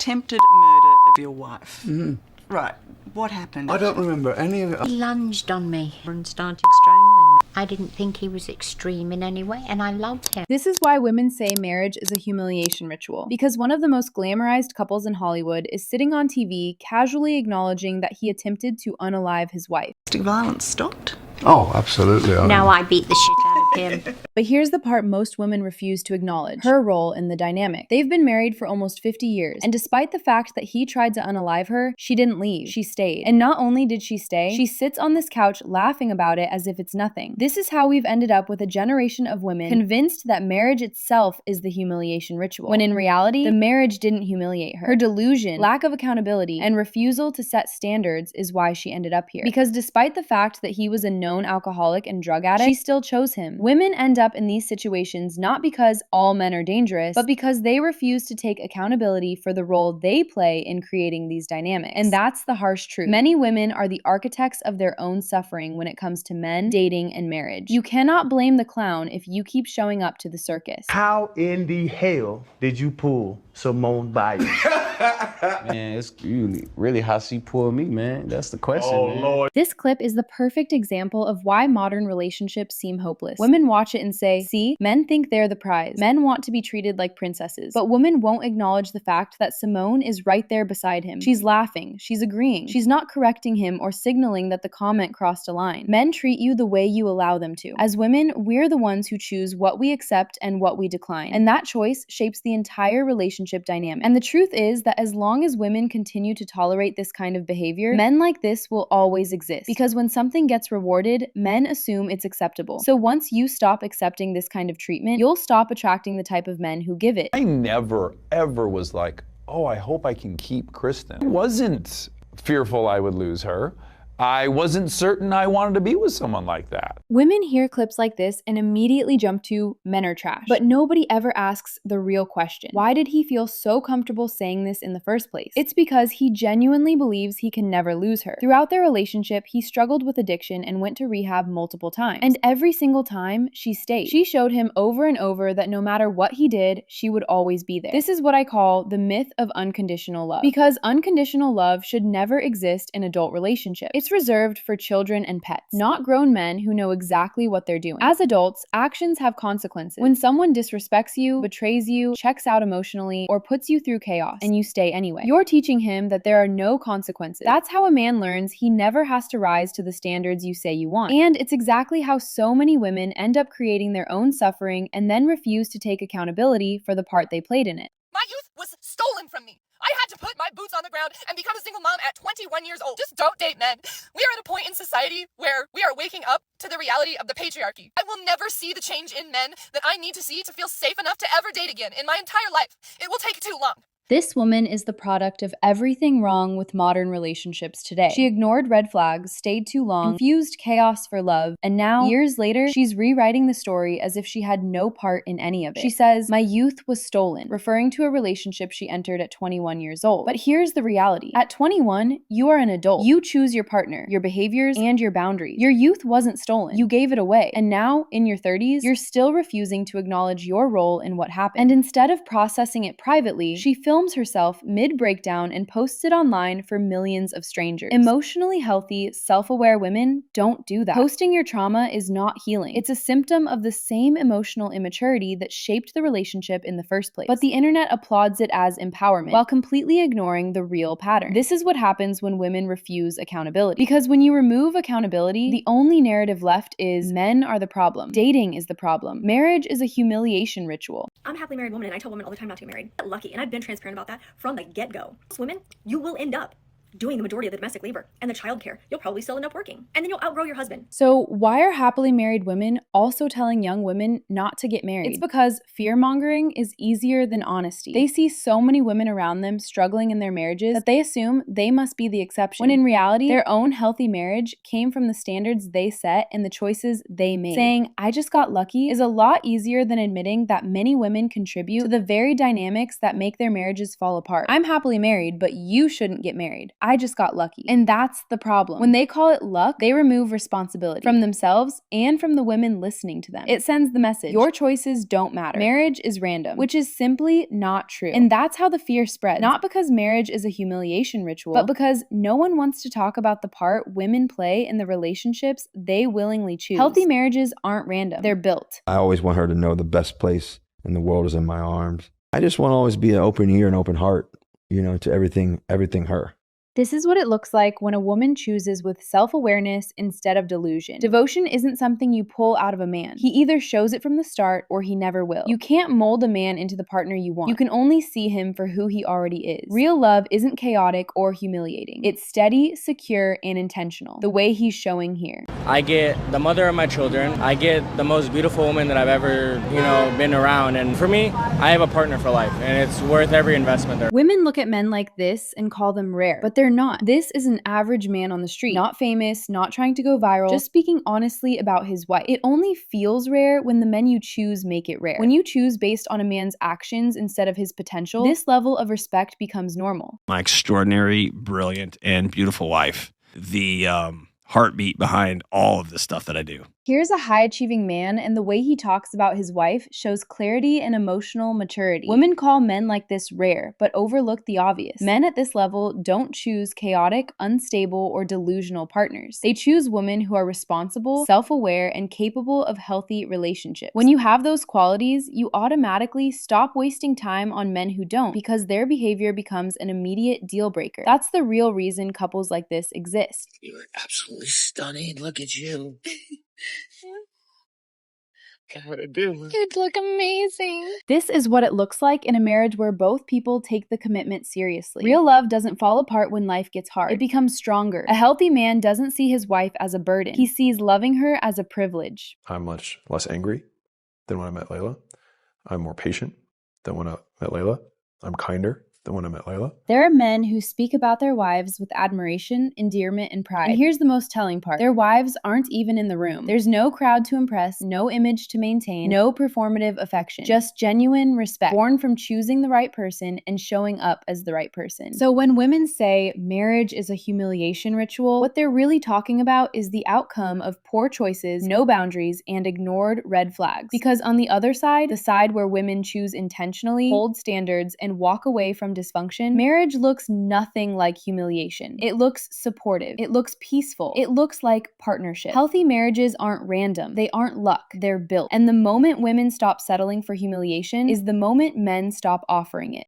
attempted murder of your wife. Right. What happened? I don't remember any of it. He lunged on me and started strangling me. I didn't think he was extreme in any way, and I loved him. This is why women say marriage is a humiliation ritual. Because one of the most glamorized couples in Hollywood is sitting on TV casually acknowledging that he attempted to unalive his wife. Domestic violence stopped? Oh, absolutely. Now I beat the shit out of him. But here's the part most women refuse to acknowledge: her role in the dynamic. They've been married for almost 50 years, and despite the fact that he tried to unalive her, she didn't leave. She stayed. And not only did she stay, she sits on this couch laughing about it as if it's nothing. This is how we've ended up with a generation of women convinced that marriage itself is the humiliation ritual, when in reality, the marriage didn't humiliate her. Her delusion, lack of accountability, and refusal to set standards is why she ended up here. Because despite the fact that he was a known alcoholic and drug addict, she still chose him. Women end up in these situations not because all men are dangerous, but because they refuse to take accountability for the role they play in creating these dynamics. And that's the harsh truth. Many women are the architects of their own suffering when it comes to men, dating, and marriage. You cannot blame the clown if you keep showing up to the circus. How in the hell did you pull Simone Biles? Man, it's really how she pulled me, man. That's the question. Oh, man. Lord. This clip is the perfect example of why modern relationships seem hopeless. Women watch it and say, see, men think they're the prize. Men want to be treated like princesses. But women won't acknowledge the fact that Simone is right there beside him. She's laughing. She's agreeing. She's not correcting him or signaling that the comment crossed a line. Men treat you the way you allow them to. As women, we're the ones who choose what we accept and what we decline. And that choice shapes the entire relationship dynamic. And the truth is that as long as women continue to tolerate this kind of behavior, men like this will always exist. Because when something gets rewarded, men assume it's acceptable. So once you stop accepting this kind of treatment, you'll stop attracting the type of men who give it. I never, ever was like, oh, I hope I can keep Kristen. I wasn't fearful I would lose her. I wasn't certain I wanted to be with someone like that. Women hear clips like this and immediately jump to men are trash. But nobody ever asks the real question. Why did he feel so comfortable saying this in the first place? It's because he genuinely believes he can never lose her. Throughout their relationship, he struggled with addiction and went to rehab multiple times. And every single time, she stayed. She showed him over and over that no matter what he did, she would always be there. This is what I call the myth of unconditional love. Because unconditional love should never exist in adult relationships. It's reserved for children and pets, not grown men who know exactly what they're doing. As adults, actions have consequences. When someone disrespects you, betrays you, checks out emotionally, or puts you through chaos, and you stay anyway, you're teaching him that there are no consequences. That's how a man learns he never has to rise to the standards you say you want. And it's exactly how so many women end up creating their own suffering and then refuse to take accountability for the part they played in it. My youth was stolen from me. I had to put my boots on the ground and become a single mom at 21 years old. Just don't date men. We are at a point in society where we are waking up to the reality of the patriarchy. I will never see the change in men that I need to see to feel safe enough to ever date again in my entire life. It will take too long. This woman is the product of everything wrong with modern relationships today. She ignored red flags, stayed too long, confused chaos for love, and now, years later, she's rewriting the story as if she had no part in any of it. She says, "My youth was stolen," referring to a relationship she entered at 21 years old. But here's the reality. At 21, you are an adult. You choose your partner, your behaviors, and your boundaries. Your youth wasn't stolen. You gave it away. And now, in your 30s, you're still refusing to acknowledge your role in what happened. And instead of processing it privately, she films herself mid-breakdown and posts it online for millions of strangers. Emotionally healthy, self-aware women don't do that. Posting your trauma is not healing. It's a symptom of the same emotional immaturity that shaped the relationship in the first place. But the internet applauds it as empowerment, while completely ignoring the real pattern. This is what happens when women refuse accountability. Because when you remove accountability, the only narrative left is men are the problem. Dating is the problem. Marriage is a humiliation ritual. I'm a happily married woman and I tell women all the time not to get married. Lucky, and I've been transparent about that from the get-go. Most women, you will end up doing the majority of the domestic labor and the childcare. You'll probably still end up working, and then you'll outgrow your husband. So why are happily married women also telling young women not to get married? It's because fear-mongering is easier than honesty. They see so many women around them struggling in their marriages that they assume they must be the exception, when in reality, their own healthy marriage came from the standards they set and the choices they made. Saying, "I just got lucky," is a lot easier than admitting that many women contribute to the very dynamics that make their marriages fall apart. I'm happily married, but you shouldn't get married. I just got lucky. And that's the problem. When they call it luck, they remove responsibility from themselves and from the women listening to them. It sends the message, your choices don't matter. Marriage is random, which is simply not true. And that's how the fear spreads. Not because marriage is a humiliation ritual, but because no one wants to talk about the part women play in the relationships they willingly choose. Healthy marriages aren't random, they're built. I always want her to know the best place in the world is in my arms. I just want to always be an open ear and open heart, to everything her. This is what it looks like when a woman chooses with self-awareness instead of delusion. Devotion isn't something you pull out of a man. He either shows it from the start or he never will. You can't mold a man into the partner you want. You can only see him for who he already is. Real love isn't chaotic or humiliating. It's steady, secure, and intentional, the way he's showing here. I get the mother of my children. I get the most beautiful woman that I've ever, been around. And for me, I have a partner for life, and it's worth every investment there. Women look at men like this and call them rare, but they're not. This is an average man on the street, not famous, not trying to go viral, just speaking honestly about his wife. It only feels rare when the men you choose make it rare. When you choose based on a man's actions instead of his potential, this level of respect becomes normal. My extraordinary, brilliant, and beautiful wife. The heartbeat behind all of the stuff that I do. Here's a high-achieving man, and the way he talks about his wife shows clarity and emotional maturity. Women call men like this rare, but overlook the obvious. Men at this level don't choose chaotic, unstable, or delusional partners. They choose women who are responsible, self-aware, and capable of healthy relationships. When you have those qualities, you automatically stop wasting time on men who don't, because their behavior becomes an immediate deal breaker. That's the real reason couples like this exist. You're absolutely stunning. Look at you. God, I do. You look amazing. This is what it looks like in a marriage where both people take the commitment seriously. Real love doesn't fall apart when life gets hard. It becomes stronger. A healthy man doesn't see his wife as a burden. He sees loving her as a privilege. I'm much less angry than when I met Layla. I'm more patient than when I met Layla. I'm kinder than when I met Layla. There are men who speak about their wives with admiration, endearment, and pride. And here's the most telling part. Their wives aren't even in the room. There's no crowd to impress, no image to maintain, no performative affection. Just genuine respect, born from choosing the right person and showing up as the right person. So when women say marriage is a humiliation ritual, what they're really talking about is the outcome of poor choices, no boundaries, and ignored red flags. Because on the other side, the side where women choose intentionally, hold standards, and walk away from dysfunction, marriage looks nothing like humiliation. It looks supportive. It looks peaceful. It looks like partnership. Healthy marriages aren't random. They aren't luck. They're built. And the moment women stop settling for humiliation is the moment men stop offering it.